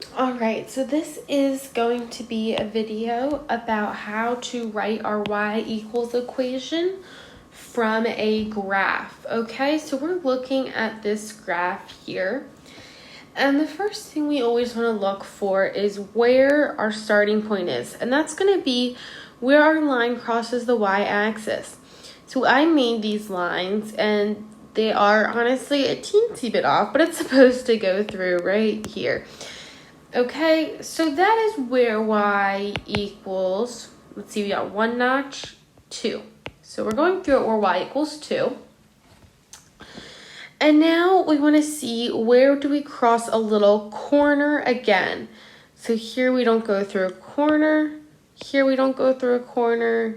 Alright, so this is going to be a video about how to write our y equals equation from a graph. Okay, so we're looking at this graph here. And the first thing we always want to look for is where our starting point is. And that's going to be where our line crosses the y-axis. So I made these lines and they are honestly a teensy bit off, but it's supposed to go through right here. Okay, so that is where y equals, let's see, we got 1 notch, 2. So we're going through it where y equals 2. And now we want to see where do we cross a little corner again. So here we don't go through a corner, here we don't go through a corner,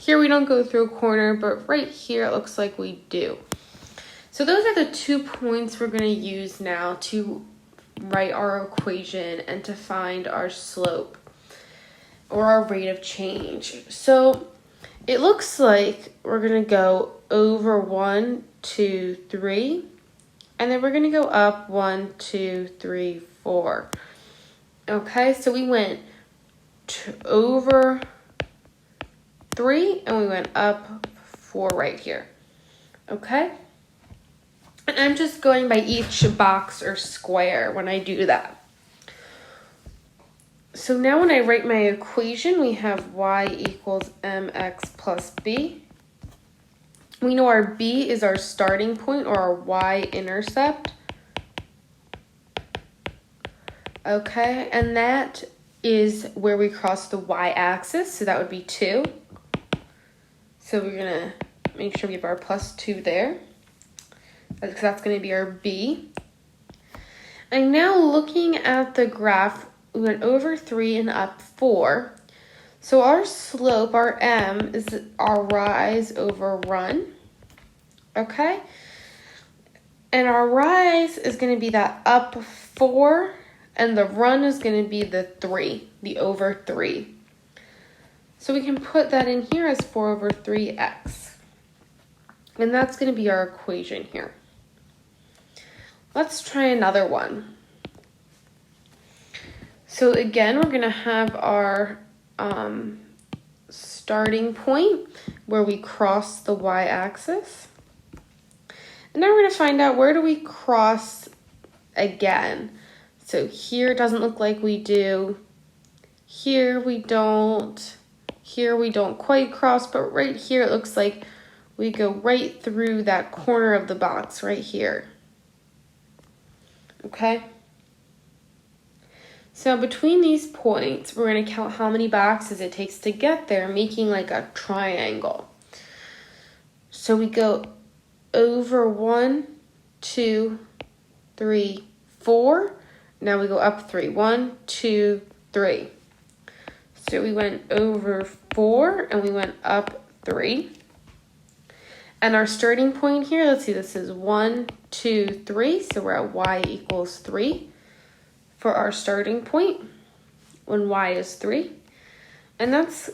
here we don't go through a corner, but right here it looks like we do. So those are the 2 points we're going to use now to write our equation and to find our slope or our rate of change. So it looks like we're going to go over 1, 2, 3, and then we're going to go up 1, 2, 3, 4. Okay, so we went over 3 and we went up 4 right here. Okay? And I'm just going by each box or square when I do that. So now when I write my equation, we have y equals mx plus b. We know our b is our starting point or our y-intercept. Okay, and that is where we cross the y-axis, so that would be 2. So we're going to make sure we have our plus 2 there. That's going to be our b. And now looking at the graph, we went over 3 and up 4. So our slope, our m, is our rise over run. Okay? And our rise is going to be that up 4, and the run is going to be the 3, the over 3. So we can put that in here as 4 over 3x. And that's going to be our equation here. Let's try another one. So again, we're going to have our starting point where we cross the y-axis. And now we're going to find out where do we cross again. So here it doesn't look like we do. Here we don't. Here we don't quite cross, but right here it looks like we go right through that corner of the box right here. Okay? So between these points, we're going to count how many boxes it takes to get there, making like a triangle. So we go over 1, 2, 3, 4. Now we go up 3. 1, 2, 3. So we went over 4 and we went up 3. And our starting point here, let's see, this is 1, 2, 3. So we're at y equals 3 for our starting point when y is 3. And that's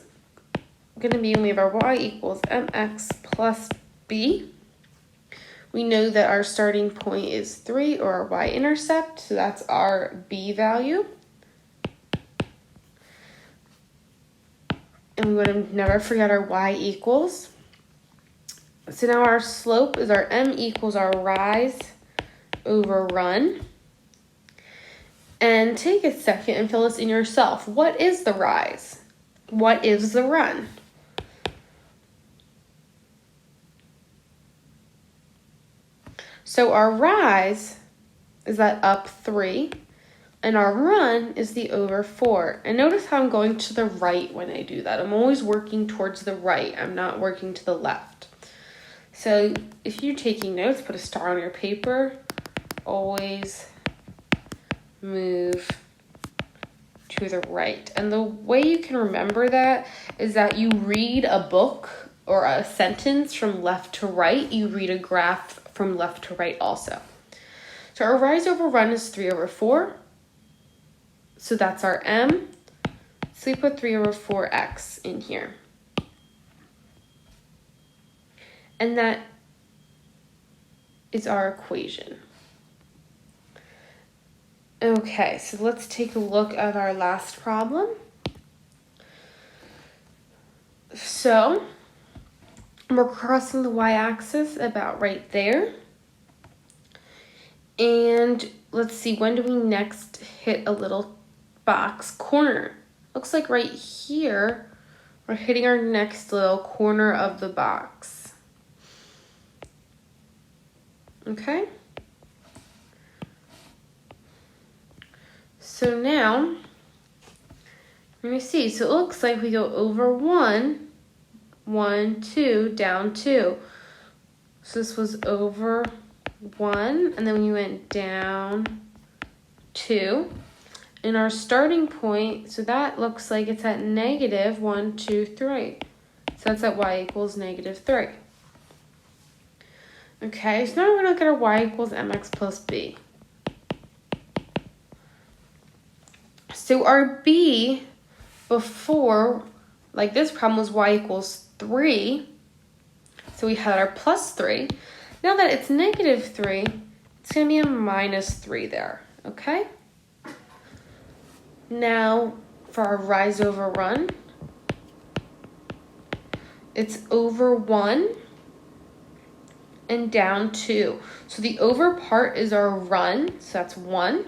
going to be when we have our y equals mx plus b. We know that our starting point is 3 or our y-intercept, so that's our b value. And we want to never forget our y equals. So now our slope is our m equals our rise over run. And take a second and fill this in yourself. What is the rise? What is the run? So our rise is that up 3, and our run is the over 4. And notice how I'm going to the right when I do that. I'm always working towards the right. I'm not working to the left. So if you're taking notes, put a star on your paper. Always move to the right. And the way you can remember that is that you read a book or a sentence from left to right. You read a graph from left to right also. So our rise over run is 3 over 4. So that's our m. So we put 3 over 4x in here. And that is our equation. Okay, so let's take a look at our last problem. So we're crossing the y-axis about right there. And let's see, when do we next hit a little box corner? Looks like right here, we're hitting our next little corner of the box. Okay? So now, let me see. So it looks like we go over 1, 1, 2, down 2. So this was over 1, and then we went down 2. And our starting point, so that looks like it's at negative 1, 2, 3. So that's at y equals negative 3. Okay, so now we're going to look at our y equals mx plus b. So our b before, like this problem was y equals 3. So we had our plus 3. Now that it's negative 3, it's going to be a minus 3 there, okay? Now for our rise over run, it's over 1 and down 2. So the over part is our run, so that's 1.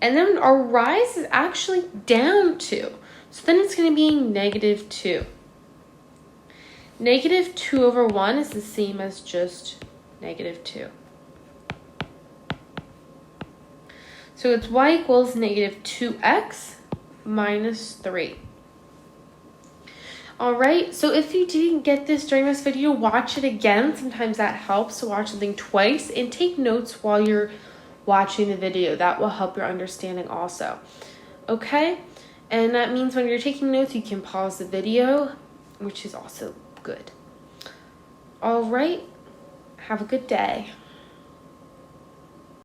And then our rise is actually down 2. So then it's going to be negative 2. Negative 2 over 1 is the same as just negative 2. So it's y equals negative 2x minus 3. Alright, so if you didn't get this during this video, watch it again. Sometimes that helps to watch something twice, and take notes while you're watching the video. That will help your understanding also. Okay? And that means when you're taking notes, you can pause the video, which is also good. Alright, have a good day.